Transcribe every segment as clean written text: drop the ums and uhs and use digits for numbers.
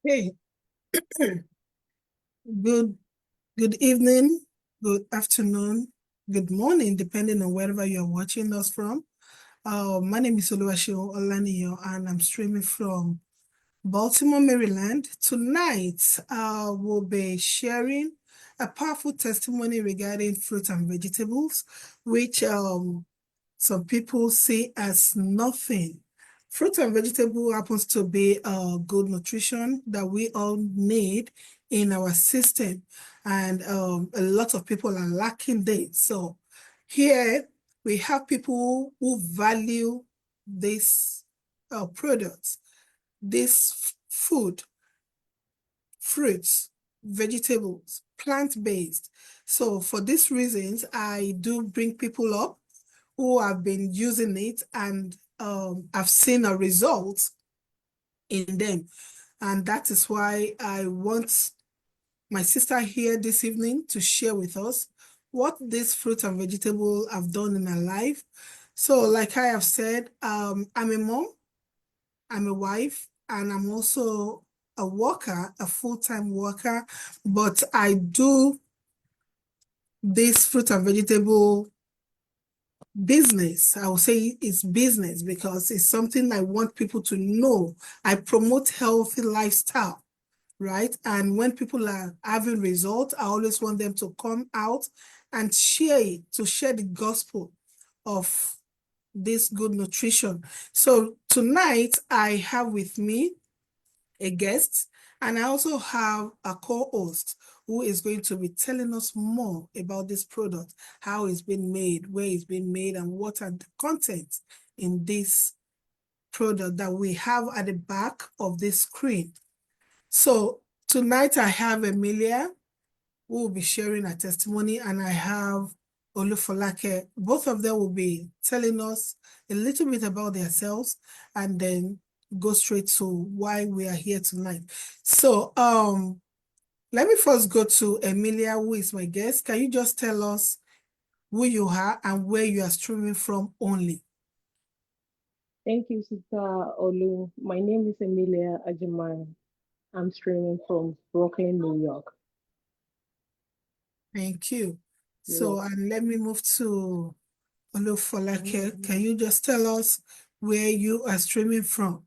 Hey, good good evening, good afternoon, good morning, depending on wherever you're watching us from. My name is Oluwaseun Olaniyan, and I'm streaming from Baltimore, Maryland. Tonight, we'll be sharing a powerful testimony regarding fruit and vegetables, which some people see as nothing. Fruit and vegetable happens to be a good nutrition that we all need in our system, and a lot of people are lacking this. So here we have people who value this products, this food, fruits, vegetables, plant-based. So for these reasons, I do bring people up who have been using it and have seen a result in them. And that is why I want my sister here this evening to share with us what this fruit and vegetable have done in her life. So like I have said, I'm a mom, I'm a wife, and I'm also a worker, a full-time worker, but I do this fruit and vegetable business. I will say it's business because it's something I want people to know. I promote healthy lifestyle, right? And when people are having results, I always want them to come out and share it, to share the gospel of this good nutrition. So tonight I have with me a guest, and I also have a co-host who is going to be telling us more about this product, how it's been made, where it's been made, and what are the contents in this product that we have at the back of this screen. So tonight I have Emilia who will be sharing her testimony, and I have Olufolake. Both of them will be telling us a little bit about themselves and then go straight to why we are here tonight. So let me first go to Emilia, who is my guest. Can you just tell us who you are and where you are streaming from only? Thank you, Sister Olu. My name is Emilia Ajimai. I'm streaming from Brooklyn, New York. Thank you. You're So, welcome. and let me move to Olufolake. Can you just tell us where you are streaming from?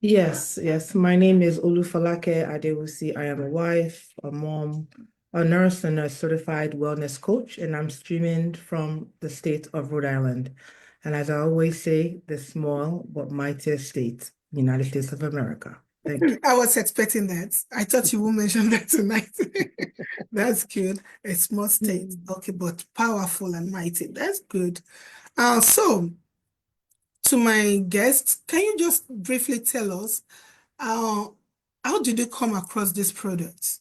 Yes. My name is Olufalake Adewusi. I am a wife, a mom, a nurse, and a certified wellness coach, and I'm streaming from the state of Rhode Island. And as I always say, the small but mighty state, United States of America. Thank you. I was expecting that. I thought you would mention that tonight. That's good. A small state. Okay, but powerful and mighty. That's good. So to my guest, can you just briefly tell us uh, how did you come across this product?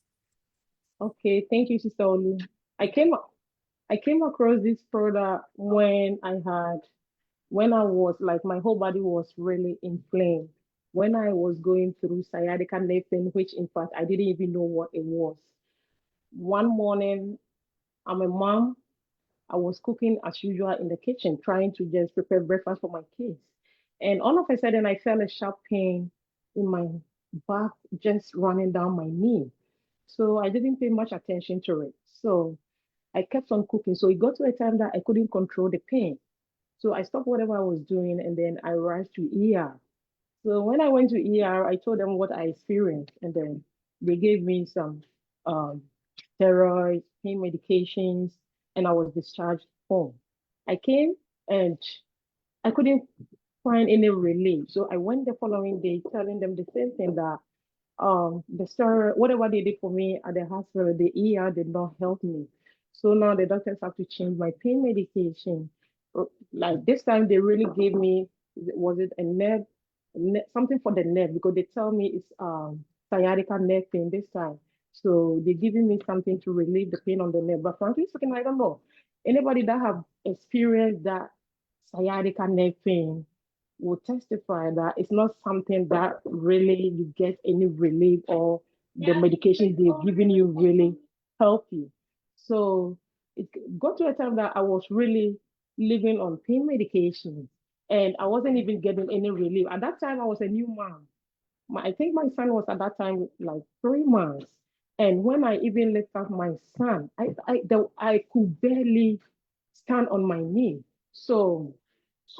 Okay, thank you, Sister Olu. I came I came across this product when I was like my whole body was really inflamed. When I was going through sciatica nerve pain, which in fact I didn't even know what it was. One morning, I'm a mom. I was cooking as usual in the kitchen, trying to just prepare breakfast for my kids. And all of a sudden, I felt a sharp pain in my back, just running down my knee. So I didn't pay much attention to it. So I kept on cooking. So it got to a time that I couldn't control the pain. So I stopped whatever I was doing and then I rushed to ER. So when I went to ER, I told them what I experienced, and then they gave me some um, steroids, pain medications, and I was discharged home. I came and I couldn't find any relief. So I went the following day telling them the same thing that the steroid, whatever they did for me at the hospital, the ER did not help me. So now the doctors have to change my pain medication. Like this time they really gave me, was it a nerve, something for the nerve, because they tell me it's sciatica nerve pain this time. So they're giving me something to relieve the pain on the nerve. But frankly speaking, I don't know. Anybody that have experienced that sciatica nerve pain will testify that it's not something that really you get any relief, or the medication they're giving you really help you. So it got to a time that I was really living on pain medication and I wasn't even getting any relief. At that time, I was a new mom. I think my son was at that time like 3 months. And when I even lift up my son, I could barely stand on my knee. So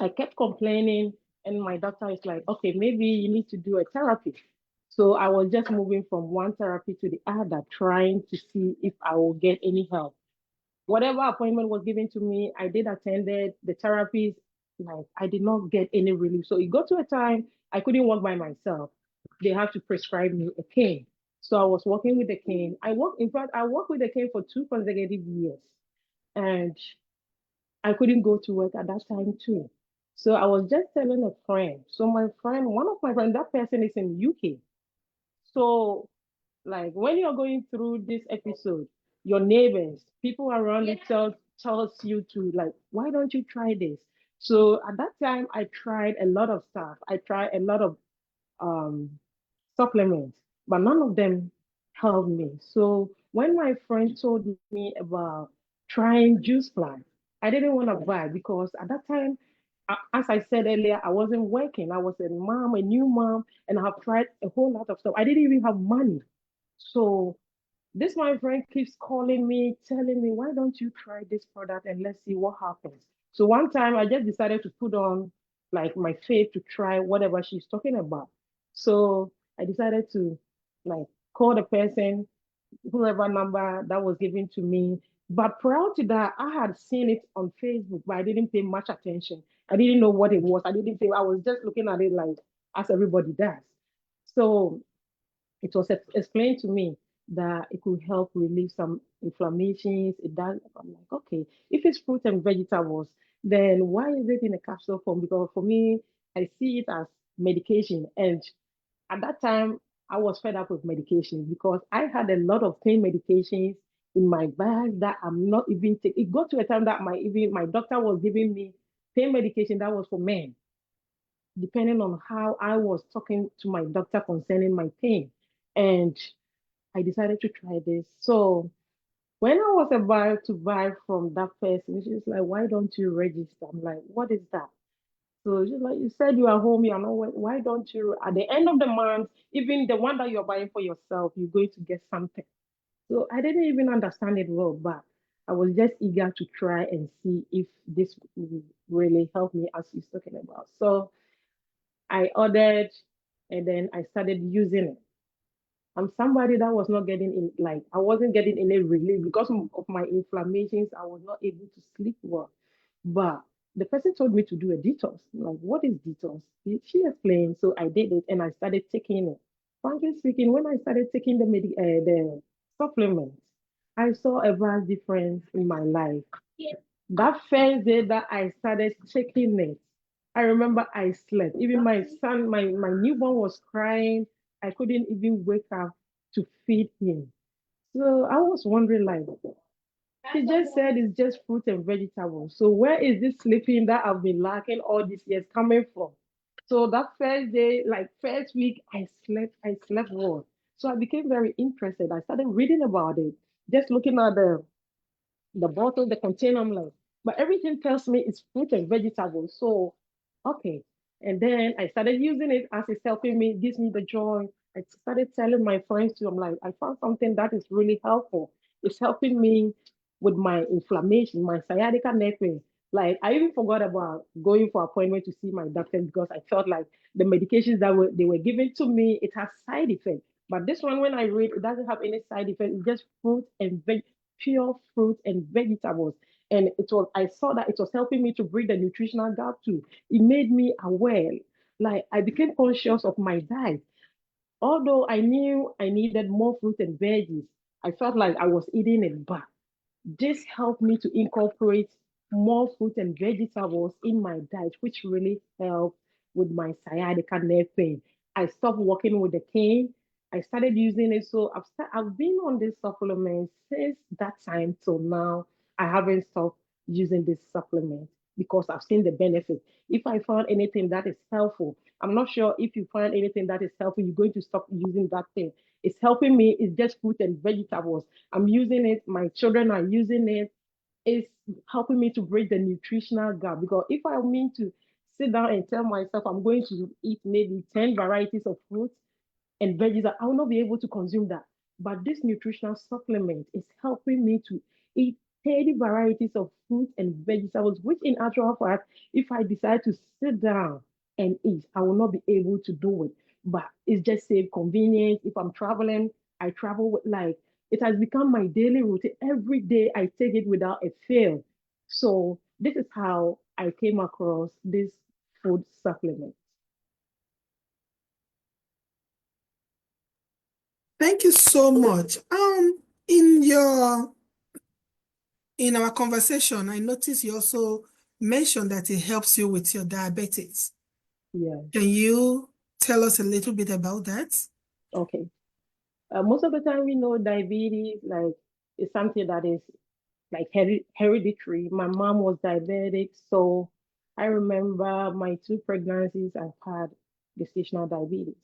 I kept complaining, and my doctor is like, okay, maybe you need to do a therapy. So I was just moving from one therapy to the other, trying to see if I will get any help. Whatever appointment was given to me, I did attended the therapies. Like I did not get any relief. So it got to a time I couldn't walk by myself. They had to prescribe me a cane. So I was walking with a cane. In fact, I worked with a cane for 2 consecutive years. And I couldn't go to work at that time too. So I was just telling a friend. So my friend, one of my friends, that person is in UK. So like when you're going through this episode, your neighbors, people around you tells you to like, why don't you try this? So at that time, I tried a lot of stuff. I tried a lot of um, supplements, but none of them helped me. So when my friend told me about trying juice plant, I didn't want to buy because at that time, as I said earlier, I wasn't working. I was a mom, a new mom, and I have tried a whole lot of stuff. I didn't even have money. So this my friend keeps calling me, telling me, why don't you try this product and let's see what happens. So one time I just decided to put on like my faith to try whatever she's talking about. So I decided to like call the person, whoever number that was given to me. But prior to that, I had seen it on Facebook, but I didn't pay much attention. I didn't know what it was. I was just looking at it like as everybody does. So it was explained to me that it could help relieve some inflammations. It does. I'm like, okay, if it's fruit and vegetables, then why is it in a capsule form? Because for me, I see it as medication. And at that time, I was fed up with medication because I had a lot of pain medications in my bag that I'm not even taking. It got to a time that my doctor was giving me pain medication that was for men, depending on how I was talking to my doctor concerning my pain. And I decided to try this. So when I was about to buy from that person, she's like, why don't you register? I'm like, what is that? So she's like, you said you are home, you are not, why don't you, at the end of the month, even the one that you're buying for yourself, you're going to get something. So I didn't even understand it well, but I was just eager to try and see if this would really help me as he's talking about. So I ordered and then I started using it. I'm somebody that was not getting in, like, I wasn't getting any relief because of my inflammations. I was not able to sleep well. But the person told me to do a detox. Like, what is detox? She explained. So I did it and I started taking it. Frankly speaking, when I started taking the supplements, I saw a vast difference in my life. That first day that I started taking it, I remember I slept. Even my son, my newborn was crying. I couldn't even wake up to feed him. So I was wondering, like, she just said it's just fruit and vegetables. So where is this sleeping that I've been lacking all these years coming from? So that first day, like first week, I slept well. So I became very interested. I started reading about it, just looking at the bottle, the container, I'm like, but everything tells me it's fruit and vegetables. So, okay. And then I started using it as it's helping me, gives me the joy. I started telling my friends too, I'm like, I found something that is really helpful. It's helping me with my inflammation, my sciatica neck pain. Like I even forgot about going for appointment to see my doctor because I felt like the medications they were giving to me, it has side effects. But this one, when I read, it doesn't have any side effects. It's just fruit and pure fruit and vegetables. And I saw that it was helping me to bridge the nutritional gap too. It made me aware. Like I became conscious of my diet. Although I knew I needed more fruit and veggies, I felt like I was eating it back. This helped me to incorporate more fruit and vegetables in my diet, which really helped with my sciatica nerve pain. I stopped working with the cane. I started using it. So I've been on this supplement since that time till now. I haven't stopped using this supplement because I've seen the benefit. If I found anything that is helpful, I'm not sure if you find anything that is helpful, you're going to stop using that thing. It's helping me. It's just fruit and vegetables. I'm using it. My children are using it. It's helping me to bridge the nutritional gap because if I mean to sit down and tell myself I'm going to eat maybe 10 varieties of fruits, and veggies, I will not be able to consume that. But this nutritional supplement is helping me to eat 30 varieties of fruits and vegetables, which in actual fact, if I decide to sit down and eat, I will not be able to do it. But it's just save convenience. If I'm traveling, I travel with like it has become my daily routine. Every day I take it without a fail. So this is how I came across this food supplement. Thank you so much. In your in our conversation, I noticed you also mentioned that it helps you with your diabetes. Yeah. Can you tell us a little bit about that? Okay. Most of the time, we know diabetes like is something that is like hereditary. My mom was diabetic, so I remember my two pregnancies, I've had gestational diabetes.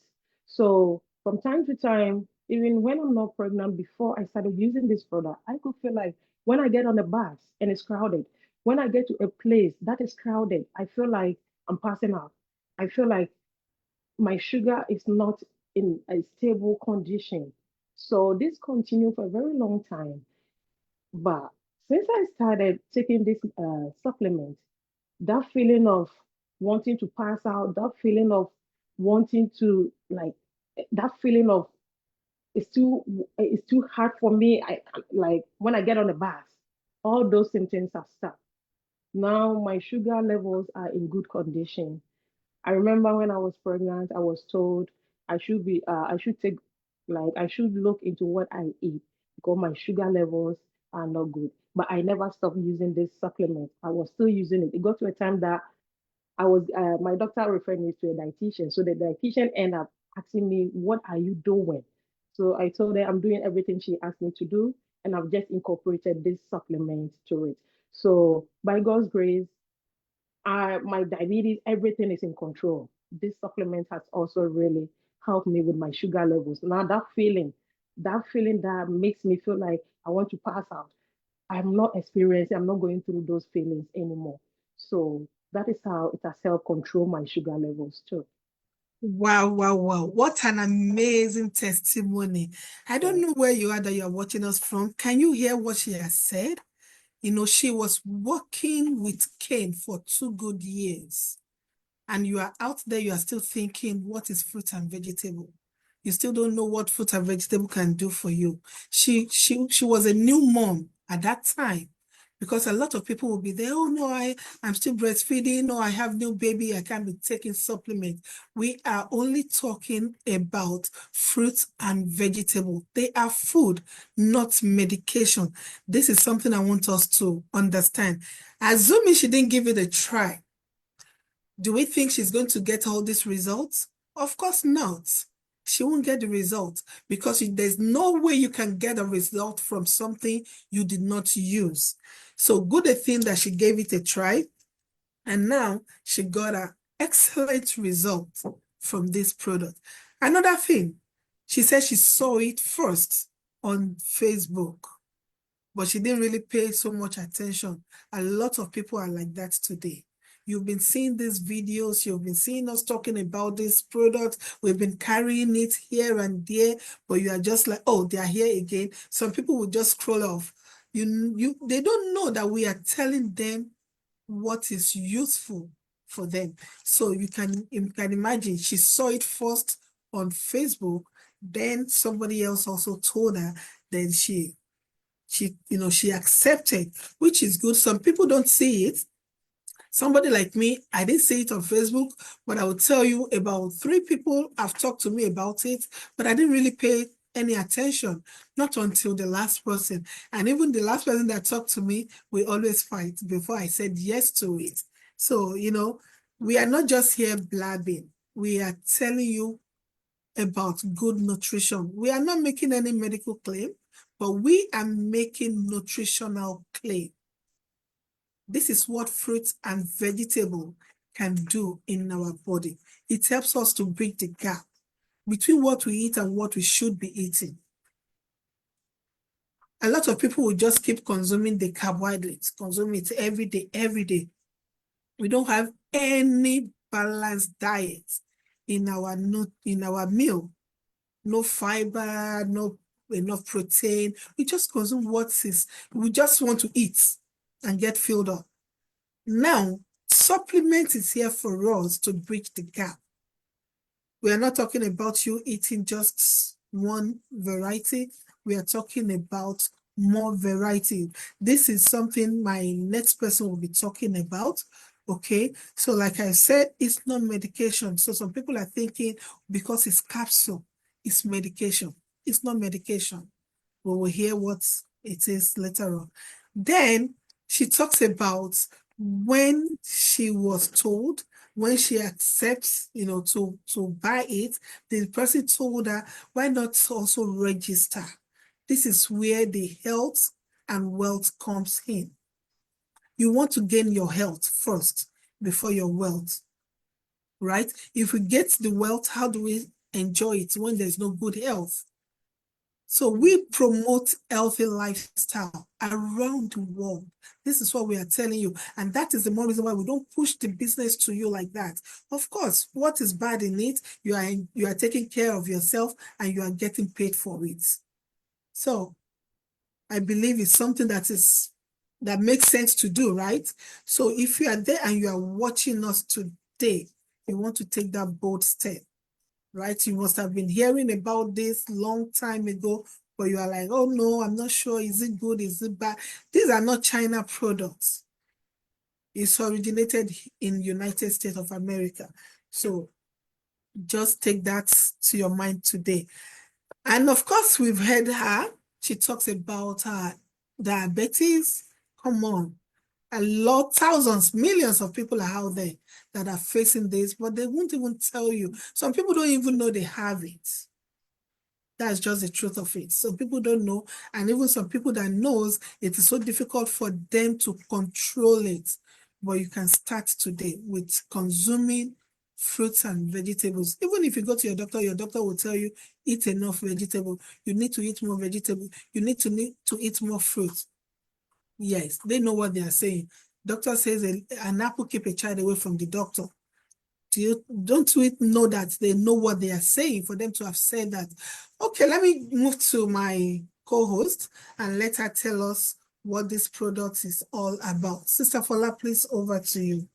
So from time to time, even when I'm not pregnant, before I started using this product, I could feel like when I get on the bus and it's crowded, when I get to a place that is crowded, I feel like I'm passing out. I feel like my sugar is not in a stable condition. So this continued for a very long time. But since I started taking this supplement, that feeling of wanting to pass out, that feeling of wanting to like, that feeling of it's too hard for me. I like when I get on the bus, all those symptoms have stopped. Now my sugar levels are in good condition. I remember when I was pregnant, I was told I should take, like, I should look into what I eat because my sugar levels are not good. But I never stopped using this supplement. I was still using it. It got to a time that my doctor referred me to a dietitian. So the dietitian ended up asking me, "What are you doing?" So I told her I'm doing everything she asked me to do, and I've just incorporated this supplement to it. So by God's grace, my diabetes, everything is in control. This supplement has also really helped me with my sugar levels. Now that feeling that makes me feel like I want to pass out, I'm not going through those feelings anymore. So that is how it has helped control my sugar levels too. Wow, wow, wow. What an amazing testimony. I Yeah. don't know where you are that you're watching us from. Can you hear what she has said? You know, she was working with cane for 2 good years. And you are out there, you are still thinking, what is fruit and vegetable? You still don't know what fruit and vegetable can do for you. She was a new mom at that time because a lot of people will be there, oh no, I'm still breastfeeding, or I have new baby, I can't be taking supplement. We are only talking about fruit and vegetable. They are food, not medication. This is something I want us to understand. Assuming she didn't give it a try, do we think she's going to get all these results? Of course not. She won't get the result because there's no way you can get a result from something you did not use. So good a thing that she gave it a try, and now she got an excellent result from this product. Another thing, she said she saw it first on Facebook, but she didn't really pay so much attention. A lot of people are like that today. You've been seeing these videos, you've been seeing us talking about this product, we've been carrying it here and there, but you are just like, oh, they are here again. Some people will just scroll off. They don't know that we are telling them what is useful for them. So you can imagine she saw it first on Facebook, then somebody else also told her, then she accepted, which is good. Some people don't see it. Somebody like me, I didn't see it on Facebook, but I will tell you about 3 people have talked to me about it, but I didn't really pay any attention, not until the last person. And even the last person that talked to me, we always fight before I said yes to it. So, we are not just here blabbing. We are telling you about good nutrition. We are not making any medical claim, but we are making nutritional claim. This is what fruit and vegetable can do in our body. It helps us to bridge the gap between what we eat and what we should be eating. A lot of people will just keep consuming the carbohydrates, consume it every day, every day. We don't have any balanced diet in our meal. no fiber, no enough protein. We just consume we just want to eat and get filled up. Now, supplement is here for us to bridge the gap. We are not talking about you eating just one variety. We are talking about more variety. This is something my next person will be talking about. Okay, so like I said, it's not medication. So some people are thinking because it's capsule, it's medication. It's not medication. We will hear what it is later on. Then she talks about when she was told, when she accepts, to buy it, the person told her, why not also register? This is where the health and wealth comes in. You want to gain your health first before your wealth, right? If we get the wealth, how do we enjoy it when there's no good health? So we promote healthy lifestyle around the world. This is what we are telling you. And that is the more reason why we don't push the business to you like that. Of course, what is bad in it, you are taking care of yourself and you are getting paid for it. So I believe it's something that makes sense to do, right? So if you are there and you are watching us today, you want to take that bold step, right? You must have been hearing about this long time ago, but you are like, oh no, I'm not sure. Is it good? Is it bad? These are not China products. It's originated in United States of America. So just take that to your mind today. And of course, we've heard her. She talks about her diabetes. Come on. A lot, thousands, millions of people are out there that are facing this, but they won't even tell you. Some people don't even know they have it. That's just the truth of it. Some people don't know, and even some people that knows, it is so difficult for them to control it. But you can start today with consuming fruits and vegetables. Even if you go to your doctor will tell you, eat enough vegetable. You need to eat more vegetable. You need to eat more fruit. Yes, they know what they are saying. Doctor says an apple keep a child away from the doctor. Don't we know that they know what they are saying for them to have said that? Okay, let me move to my co-host and let her tell us what this product is all about. Sister Fola, please, over to you.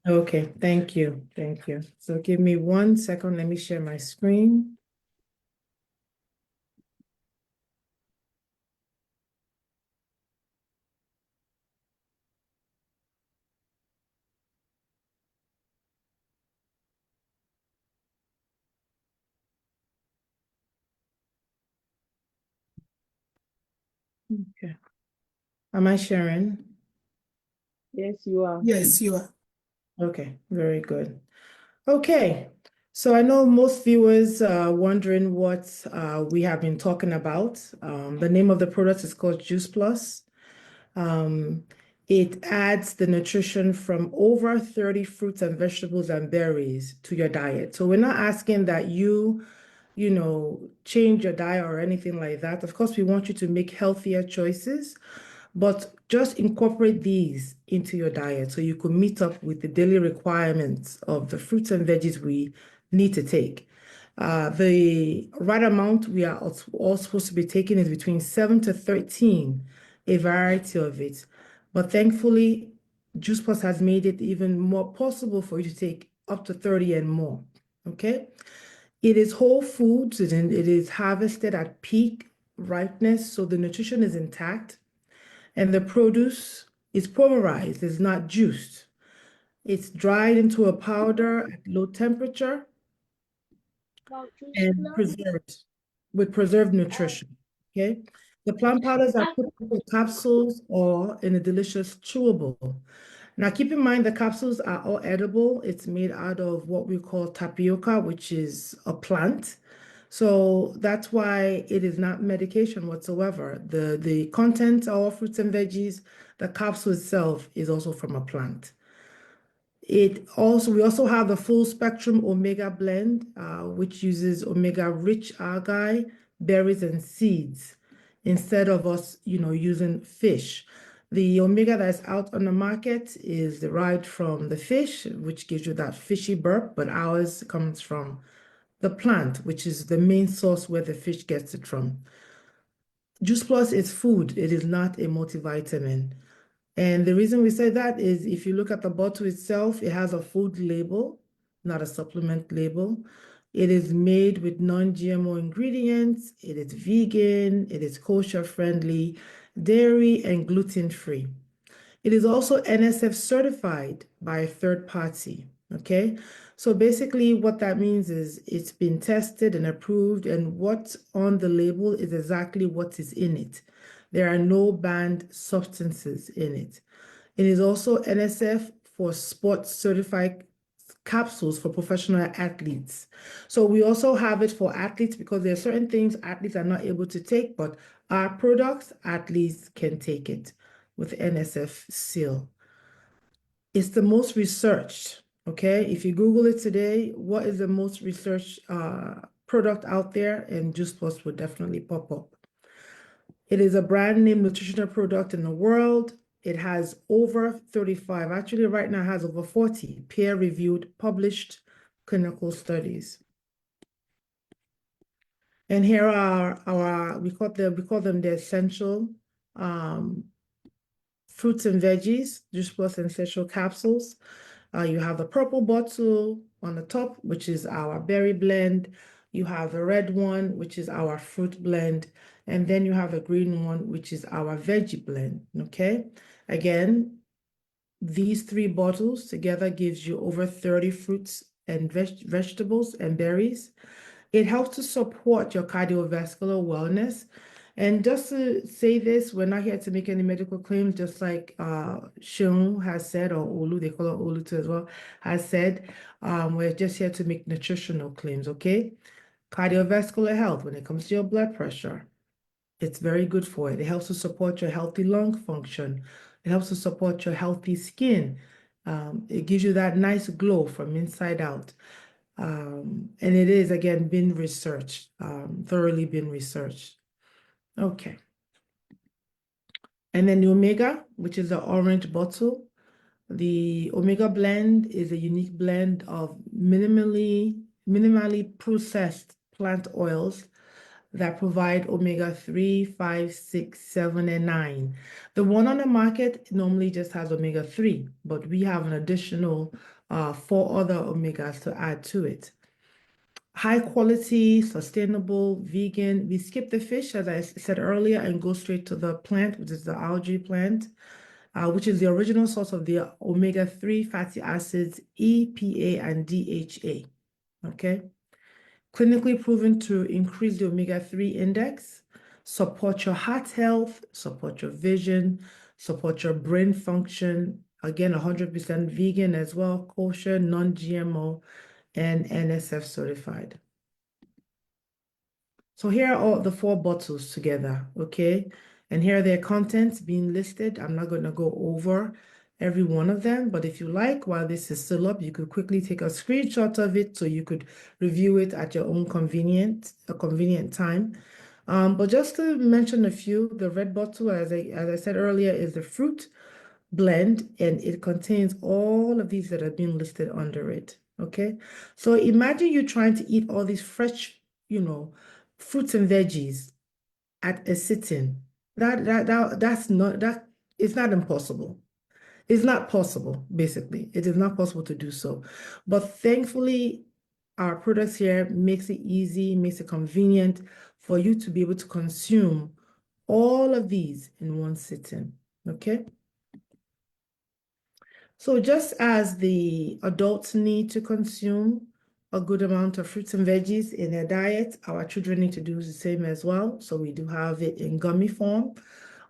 Okay, thank you. Thank you. So give me 1 second. Let me share my screen. Okay. Am I sharing? Yes, you are. Yes, you are. Okay, very good. Okay, so I know most viewers are wondering what we have been talking about. The name of the product is called Juice Plus. It adds the nutrition from over 30 fruits and vegetables and berries to your diet. So we're not asking that change your diet or anything like that. Of course, we want you to make healthier choices, but just incorporate these into your diet so you can meet up with the daily requirements of the fruits and veggies we need to take. The right amount we are all supposed to be taking is between 7 to 13, a variety of it. But thankfully, Juice Plus has made it even more possible for you to take up to 30 and more. Okay. It is whole foods and it is harvested at peak ripeness, so the nutrition is intact. And the produce is pulverized, it's not juiced. It's dried into a powder at low temperature and preserved with preserved nutrition. Okay. The plant powders are put into capsules or in a delicious chewable. Now, keep in mind the capsules are all edible. It's made out of what we call tapioca, which is a plant. So that's why it is not medication whatsoever. The content are all fruits and veggies. The capsule itself is also from a plant. We also have the full spectrum omega blend, which uses omega-rich algae, berries, and seeds instead of us, using fish. The omega that's out on the market is derived from the fish, which gives you that fishy burp, but ours comes from the plant, which is the main source where the fish gets it from. Juice Plus is food. It is not a multivitamin. And the reason we say that is if you look at the bottle itself, it has a food label, not a supplement label. It is made with non-GMO ingredients. It is vegan. It is kosher friendly, dairy and gluten-free. It is also NSF certified by a third party. Okay. So basically what that means is it's been tested and approved, and what's on the label is exactly what is in it. There are no banned substances in it. It is also NSF for sports certified capsules for professional athletes. So we also have it for athletes because there are certain things athletes are not able to take, but our products, athletes can take it with NSF seal. It's the most researched, okay? If you Google it today, what is the most researched product out there? And Juice Plus would definitely pop up. It is a brand name nutritional product in the world. It has over 35, actually right now has over 40 peer-reviewed published clinical studies. And here are our, we call them the essential fruits and veggies, Juice Plus essential capsules. You have the purple bottle on the top, which is our berry blend. You have the red one, which is our fruit blend. And then you have the green one, which is our veggie blend, okay? Again, these three bottles together gives you over 30 fruits and vegetables and berries. It helps to support your cardiovascular wellness. And just to say this, we're not here to make any medical claims, just like Shion has said, or Olu, they call her Olu too as well, has said, we're just here to make nutritional claims, okay? Cardiovascular health, when it comes to your blood pressure, it's very good for it. It helps to support your healthy lung function. It helps to support your healthy skin. It gives you that nice glow from inside out. And it is, again, been researched, thoroughly been researched. Okay. And then the Omega, which is the orange bottle. The Omega blend is a unique blend of minimally processed plant oils that provide omega-3, 5, 6, 7, and 9. The one on the market normally just has omega-3, but we have an additional 4 other omegas to add to it. High quality, sustainable, vegan. We skip the fish, as I said earlier, and go straight to the plant, which is the algae plant, which is the original source of the omega-3 fatty acids, EPA and DHA. Okay. Clinically proven to increase the omega-3 index, support your heart health, support your vision, support your brain function. Again, 100% vegan as well, kosher, non-GMO, and NSF certified. So here are all the 4 bottles together, okay? And here are their contents being listed. I'm not going to go over every one of them, but if you like, while this is still up, you could quickly take a screenshot of it so you could review it at your own convenient time. But just to mention a few, the red bottle, as I said earlier, is the fruit blend, and it contains all of these that have been listed under it, okay? So imagine you trying to eat all these fresh, fruits and veggies at a sitting. That's not, it's not impossible. It's not possible, basically. It is not possible to do so. But thankfully, our products here makes it easy, makes it convenient for you to be able to consume all of these in one sitting, okay? So just as the adults need to consume a good amount of fruits and veggies in their diet, our children need to do the same as well. So we do have it in gummy form.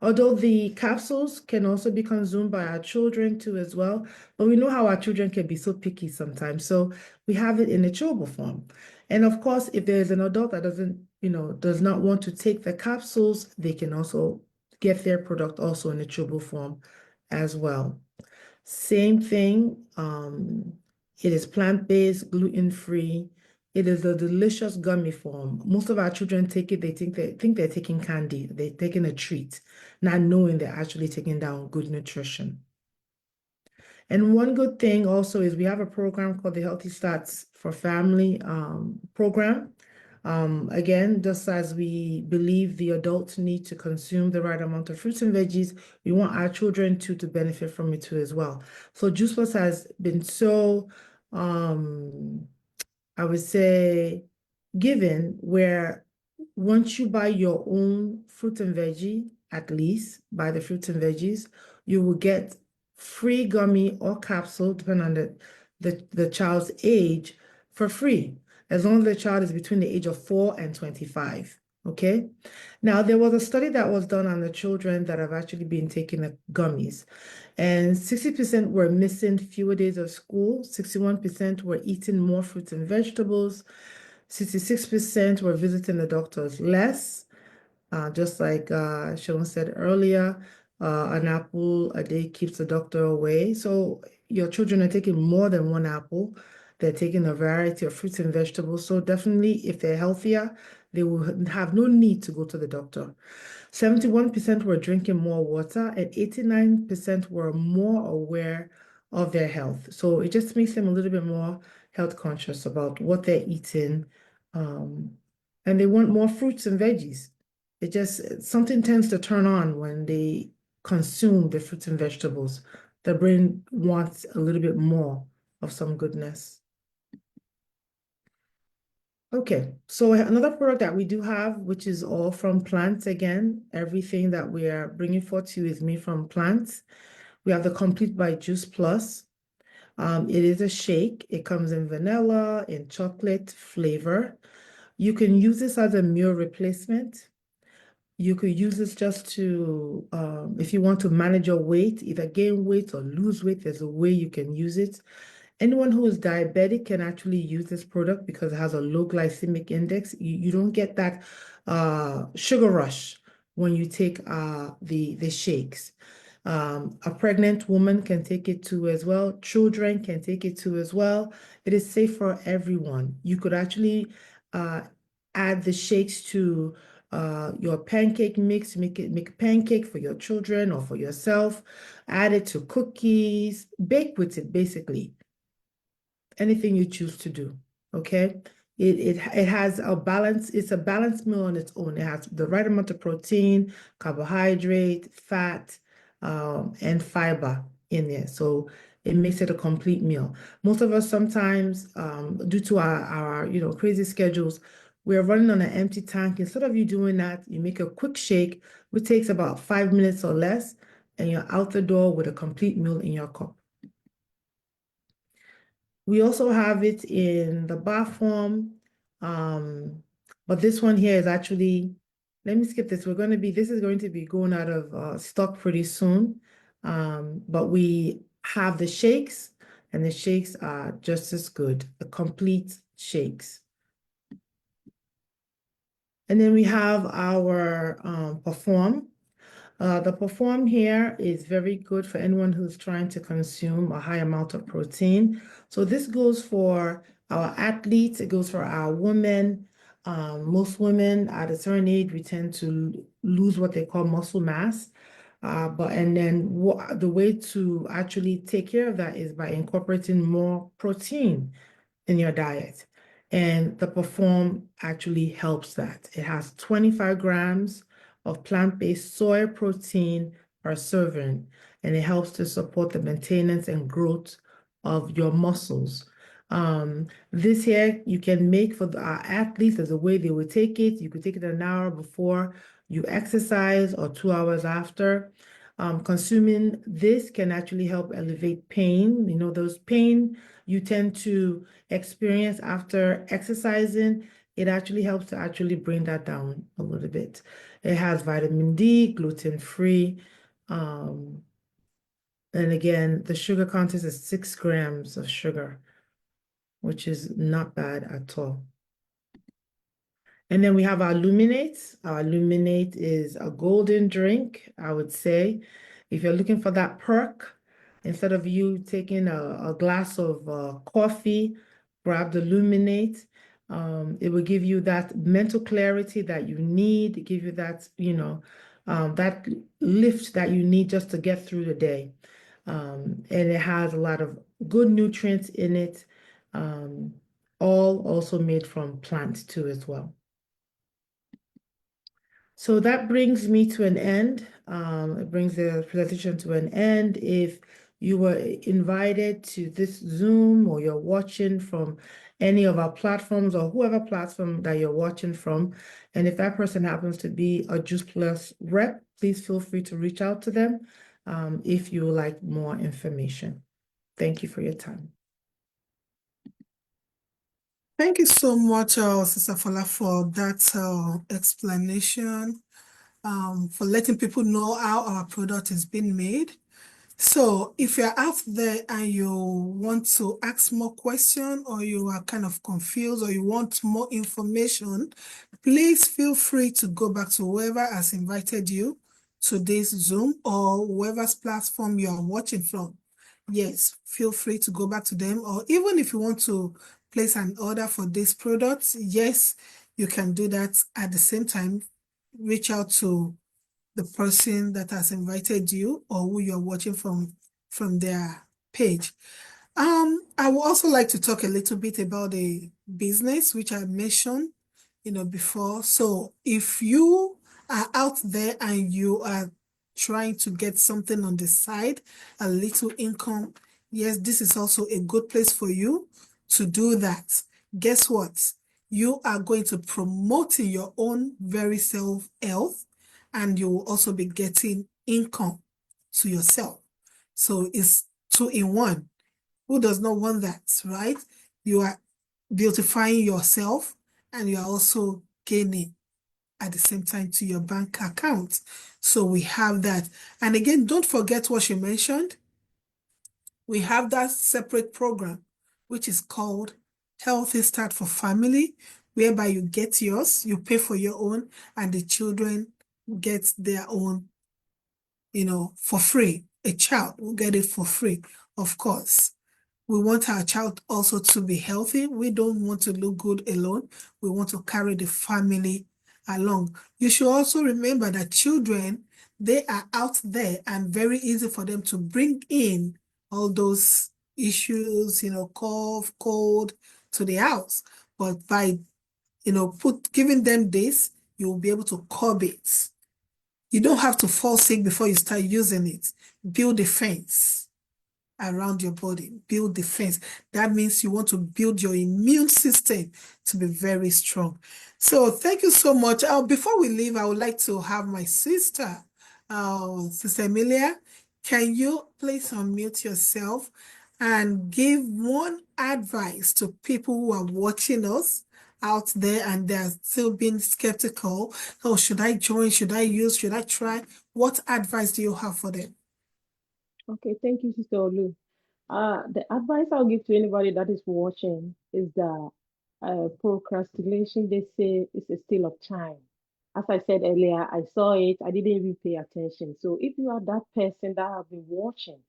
Although the capsules can also be consumed by our children too as well, but we know how our children can be so picky sometimes. So we have it in a chewable form. And of course, if there's an adult that does not want to take the capsules, they can also get their product also in a chewable form as well. Same thing, it is plant-based, gluten-free. It is a delicious gummy form. Most of our children take it, they think they're taking candy, they're taking a treat, not knowing they're actually taking down good nutrition. And one good thing also is we have a program called the Healthy Starts for Family program. Again, just as we believe the adults need to consume the right amount of fruits and veggies, we want our children to benefit from it too as well. So Juice Plus has been so, I would say, given where once you buy your own fruit and veggie, at least buy the fruits and veggies, you will get free gummy or capsule, depending on the child's age, for free, as long as the child is between the age of 4 and 25. Okay. Now, there was a study that was done on the children that have actually been taking the gummies, and 60% were missing fewer days of school, 61% were eating more fruits and vegetables, 66% were visiting the doctors less. Just like Sean said earlier, an apple a day keeps the doctor away. So your children are taking more than one apple. They're taking a variety of fruits and vegetables. So definitely, if they're healthier, they will have no need to go to the doctor. 71% were drinking more water, and 89% were more aware of their health. So it just makes them a little bit more health conscious about what they're eating. And they want more fruits and veggies. It just, something tends to turn on when they consume the fruits and vegetables. The brain wants a little bit more of some goodness. Okay, so another product that we do have, which is all from plants again, everything that we are bringing forth to you is made from plants. We have the Complete by Juice Plus. It is a shake. It comes in vanilla, in chocolate flavor. You can use this as a meal replacement. You could use this just to, if you want to manage your weight, either gain weight or lose weight, there's a way you can use it. Anyone who is diabetic can actually use this product because it has a low glycemic index. You don't get that sugar rush when you take the shakes. A pregnant woman can take it too as well. Children can take it too as well. It is safe for everyone. You could actually add the shakes to your pancake mix, make a pancake for your children or for yourself. Add it to cookies, bake with it basically. Anything you choose to do. Okay. It has a balance, it's a balanced meal on its own. It has the right amount of protein, carbohydrate, fat, and fiber in there. So it makes it a complete meal. Most of us sometimes, due to our crazy schedules, we're running on an empty tank. Instead of you doing that, you make a quick shake, which takes about 5 minutes or less, and you're out the door with a complete meal in your cup. We also have it in the bar form, but this one here is actually, let me skip this. This is going to be going out of stock pretty soon. But we have the shakes, and the shakes are just as good, the complete shakes. And then we have our Perform. The Perform here is very good for anyone who's trying to consume a high amount of protein. So this goes for our athletes, it goes for our women. Most women at a certain age, we tend to lose what they call muscle mass. And then the way to actually take care of that is by incorporating more protein in your diet. And the Perform actually helps that. It has 25 grams of plant-based soy protein per serving, and it helps to support the maintenance and growth of your muscles. This here you can make for our athletes as a way they would take it. You could take it an hour before you exercise or 2 hours after. Consuming this can actually help elevate pain. You know, those pain you tend to experience after exercising, it actually helps to actually bring that down a little bit. It has vitamin D, gluten-free. And again, the sugar content is 6 grams of sugar, which is not bad at all. And then we have our Illuminate. Our Illuminate is a golden drink, I would say. If you're looking for that perk, instead of you taking a glass of coffee, grab the Illuminate. It will give you that mental clarity that you need, give you that, that lift that you need just to get through the day. And it has a lot of good nutrients in it, all also made from plants too as well. So that brings me to an end. It brings the presentation to an end. If you were invited to this Zoom or you're watching from any of our platforms or whoever platform that you're watching from, and if that person happens to be a Juice Plus rep, please feel free to reach out to them if you would like more information. Thank you for your time. Thank you so much, Sister Fola, for that explanation, for letting people know how our product is being made. So if you're out there and you want to ask more questions, or you are kind of confused, or you want more information, please feel free to go back to whoever has invited you to this Zoom or whoever's platform you are watching from. Yes, feel free to go back to them, or even if you want to place an order for this product, yes, you can do that. At the same time, reach out to the person that has invited you or who you're watching from their page. I would also like to talk a little bit about the business, which I mentioned, before. So if you are out there and you are trying to get something on the side, a little income, yes, this is also a good place for you to do that. Guess what? You are going to promote your own very self-health, and you will also be getting income to yourself. So it's 2 in 1. Who does not want that, right? You are beautifying yourself and you are also gaining at the same time to your bank account. So we have that. And again, don't forget what you mentioned. We have that separate program, which is called Healthy Start for Family, whereby you get yours, you pay for your own, and the children get their own, for free. A child will get it for free, of course. We want our child also to be healthy. We don't want to look good alone. We want to carry the family along. You should also remember that children, they are out there and very easy for them to bring in all those issues, cough, cold to the house. But by, giving them this, you'll be able to curb it. You don't have to fall sick before you start using it. Build a fence around your body, build defense. That means you want to build your immune system to be very strong. So thank you so much. Before we leave, I would like to have my sister, Sister Emilia. Can you please unmute yourself and give one advice to people who are watching us out there and they're still being skeptical? Oh, should I join? Should I use? Should I try? What advice do you have for them? Okay, thank you, Sister Olu. The advice I'll give to anybody that is watching is that procrastination, they say, is a steal of time. As I said earlier, I saw it, I didn't even pay attention. So if you are that person that have been watching,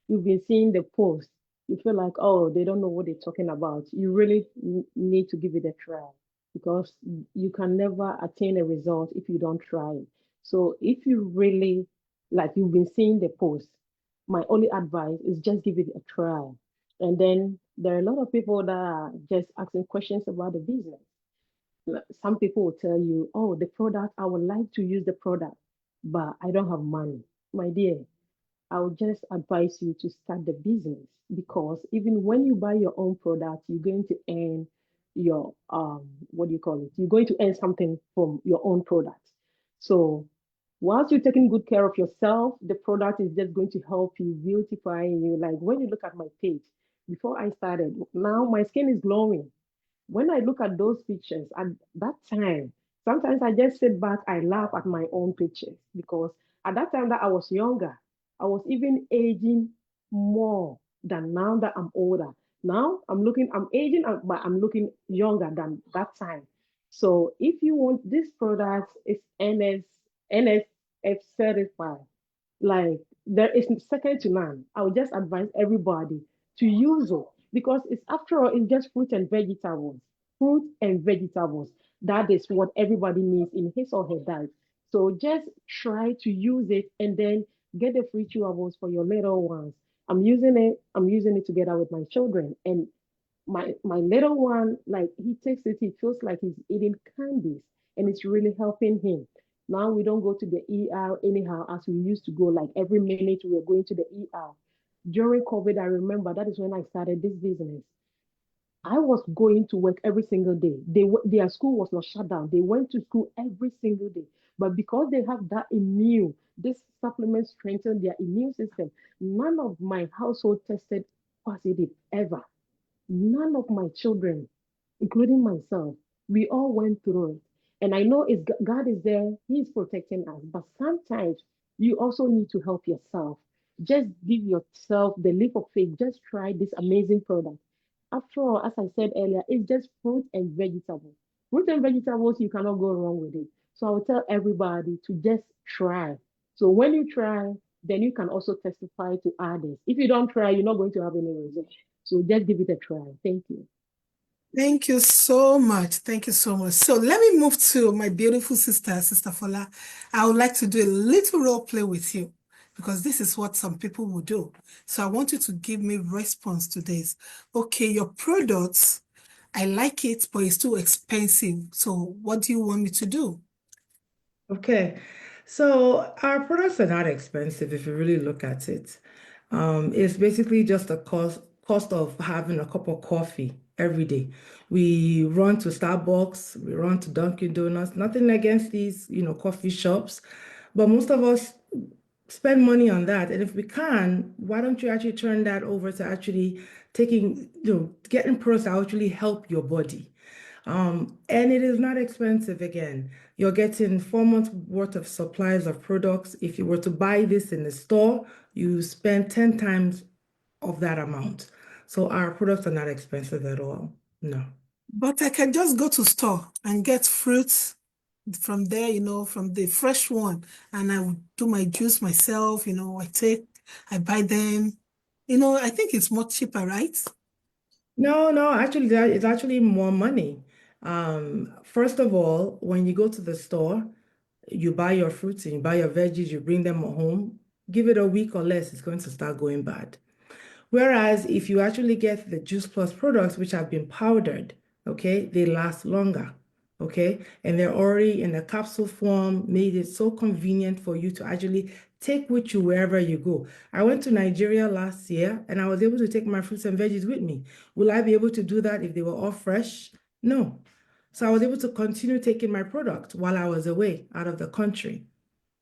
you've been seeing the post, you feel like, oh, they don't know what they're talking about. You really need to give it a try, because you can never attain a result if you don't try it. So if you really, like, you've been seeing the post, my only advice is just give it a try. And then there are a lot of people that are just asking questions about the business. Some people will tell you, oh, the product, I would like to use the product, but I don't have money. My dear, I would just advise you to start the business, because even when you buy your own product, you're going to earn your what do you call it? You're going to earn something from your own product. So once you're taking good care of yourself, the product is just going to help you, beautifying you. Like when you look at my page, before I started, now my skin is glowing. When I look at those pictures at that time, sometimes I just sit back, I laugh at my own pictures, because at that time that I was younger, I was even aging more than now that I'm older. Now I'm aging, but I'm looking younger than that time. So if you want this product, it's NSF certified. Like there is second to none. I would just advise everybody to use it, because it's, after all, it's just fruit and vegetables. Fruit and vegetables. That is what everybody needs in his or her diet. So just try to use it and then get the free chewables for your little ones. I'm using it together with my children. And my little one, like he takes it, he feels like he's eating candies and it's really helping him. Now we don't go to the ER anyhow as we used to go, like every minute we are going to the ER. During COVID, I remember that is when I started this business. I was going to work every single day. Their school was not shut down. They went to school every single day. But because they have that this supplement strengthened their immune system. None of my household tested positive ever. None of my children, including myself, we all went through it. And I know it's God is there, He's protecting us. But sometimes you also need to help yourself. Just give yourself the leap of faith. Just try this amazing product. After all, as I said earlier, it's just fruit and vegetables. Fruit and vegetables, you cannot go wrong with it. So I will tell everybody to just try. So when you try, then you can also testify to others. If you don't try, you're not going to have any result. So just give it a try. Thank you. Thank you so much. Thank you so much. So let me move to my beautiful sister, Sister Fola. I would like to do a little role play with you because this is what some people will do. So I want you to give me response to this. Okay, your products, I like it, but it's too expensive. So what do you want me to do? Okay, so our products are not expensive if you really look at it. It's basically just a cost of having a cup of coffee every day. We run to Starbucks, we run to Dunkin' Donuts, nothing against these, coffee shops, but most of us spend money on that. And if we can, why don't you actually turn that over to actually getting products that actually help your body? And it is not expensive again. You're getting 4 months worth of supplies of products. If you were to buy this in the store, you spend 10 times of that amount. So our products are not expensive at all. No. But I can just go to store and get fruits from there, from the fresh one, and I would do my juice myself, I buy them. I think it's more cheaper, right? No, no, actually, it's actually more money. First of all, when you go to the store, you buy your fruits and you buy your veggies, you bring them home, give it a week or less, it's going to start going bad. Whereas if you actually get the Juice Plus products, which have been powdered, okay, they last longer, okay, and they're already in a capsule form, made it so convenient for you to actually take with you wherever you go. I went to Nigeria last year and I was able to take my fruits and veggies with me. Will I be able to do that if they were all fresh? No. So I was able to continue taking my product while I was away out of the country.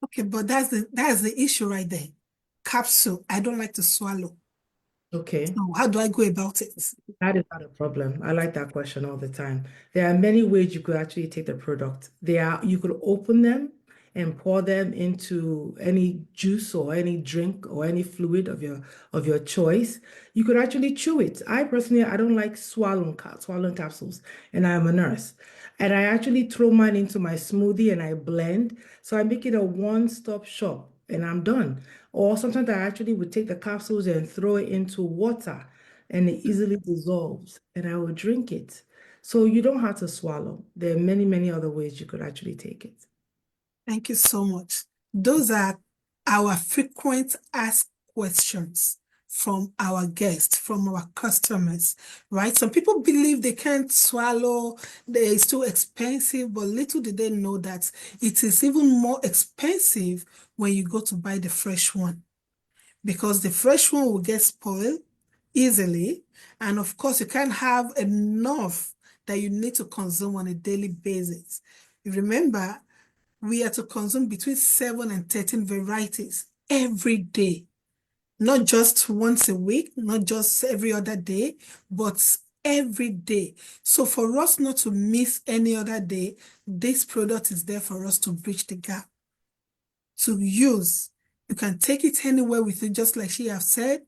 Okay, but that's the issue right there. Capsule, I don't like to swallow. Okay. So how do I go about it? That is not a problem. I like that question all the time. There are many ways you could actually take the product. You could open them and pour them into any juice or any drink or any fluid of your choice. You could actually chew it. I don't like swallowing capsules, and I am a nurse. And I actually throw mine into my smoothie and I blend. So I make it a one-stop shop and I'm done. Or sometimes I actually would take the capsules and throw it into water and it easily dissolves and I will drink it. So you don't have to swallow. There are many, many other ways you could actually take it. Thank you so much. Those are our frequent asked questions from our guests, from our customers, right? Some people believe they can't swallow, it's too expensive, but little did they know that it is even more expensive when you go to buy the fresh one, because the fresh one will get spoiled easily. And of course, you can't have enough that you need to consume on a daily basis. Remember, we are to consume between 7 and 13 varieties every day, not just once a week, not just every other day, but every day. So for us not to miss any other day, this product is there for us to bridge the gap, to use. You can take it anywhere with you, just like she have said,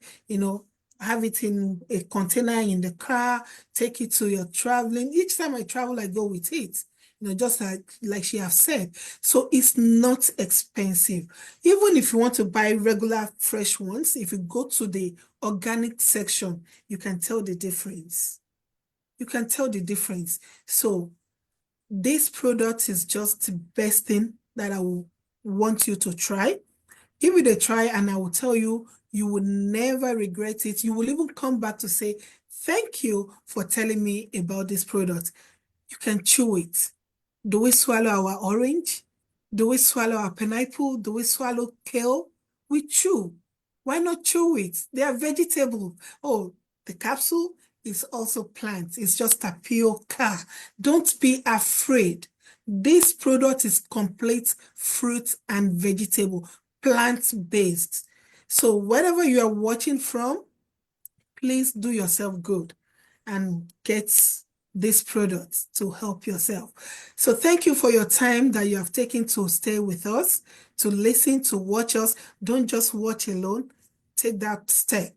have it in a container in the car, take it to your traveling. Each time I travel, I go with it, just like she have said. So it's not expensive. Even if you want to buy regular fresh ones, if you go to the organic section, you can tell the difference. You can tell the difference. So this product is just the best thing that I will want you to try. Give it a try and I will tell you, You will never regret it. You will even come back to say, thank you for telling me about this product. You can chew it. Do we swallow our orange? Do we swallow our pineapple? Do we swallow kale? We chew. Why not chew it? They are vegetable. Oh, the capsule is also plant. It's just tapioca. Don't be afraid. This product is complete fruit and vegetable, plant-based. So wherever you are watching from, please do yourself good and get this product to help yourself. So thank you for your time that you have taken to stay with us, to listen, to watch us. Don't just watch alone. Take that step.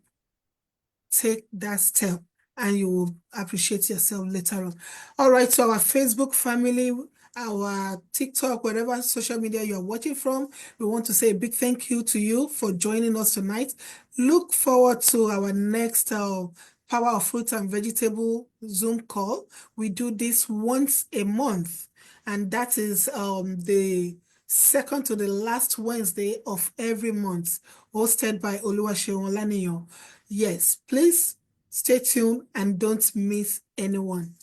Take that step and you will appreciate yourself later on. All right, so our Facebook family, our TikTok, whatever social media you're watching from, we want to say a big thank you to you for joining us tonight. Look forward to our next Power of Fruit and Vegetable Zoom call. We do this once a month, and that is the second to the last Wednesday of every month, hosted by Oluwaseun Olaniyan. Yes, please stay tuned and don't miss anyone.